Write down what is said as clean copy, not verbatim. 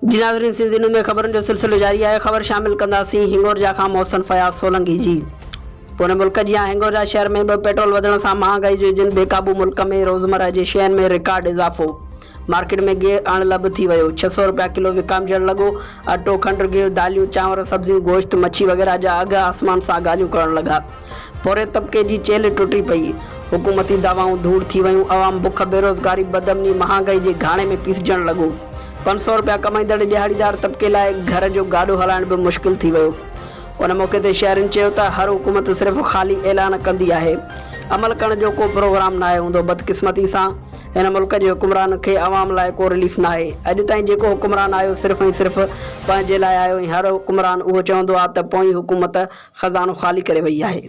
जी नाज़रीन, सिंधी न्यूज़ में ख़बरुनि जो सिलसिलो जारी आहे। ख़बर शामिल कंदासीं हिंगोरजा खां मोहसिन फयाज़ सोलंकी जी। पूरे मुल्क जी हिंगोरजा शहर में बि पेट्रोल वधण सां महांगाई जो जिन बेकाबू मुल्क में रोज़मर्रा जे शयुनि में रिकॉर्ड इज़ाफ़ो। मार्केट में गिहु अणलभ थी वियो, 600 रुपया किलो विकामजण लॻो। अटो, खंडु, गिहु, दालियूं, चांवर, सब्जियूं, गोश्त, मच्छी वग़ैरह जा अघ आसमान सां ॻाल्हियूं करण लॻा। पोरे तबिके जी चेल टुटी पई। हुकूमती दवाऊं धूड़ थी वियूं। अवाम बुख, बेरोज़गारी, बदअमनी, महांगाई जे घाणे में पीसजण लॻो। 500 रुपया कमाईंदड़ दिहाड़ीदार तबिके लाइ घर जो गाॾो हलाइण बि मुश्किल थी वियो। उन मौक़े ते शहरियुनि चयो त हर हुकूमत सिर्फ़ु ख़ाली ऐलान कंदी आहे, अमल करण जो को प्रोग्राम नाहे हूंदो। बदकिस्मती सां हिन मुल्क जे हुकुमरान खे अवाम लाइ को रिलीफ नाहे। अॼु ताईं जेको हुकुमरान आयो सिर्फ़ु ऐं सिर्फ़ु पंहिंजे लाइ आयो ऐं हर हुकुमरान उहो चवंदो आहे त पोइ हुकूमत ख़ज़ानो ख़ाली करे वई आहे।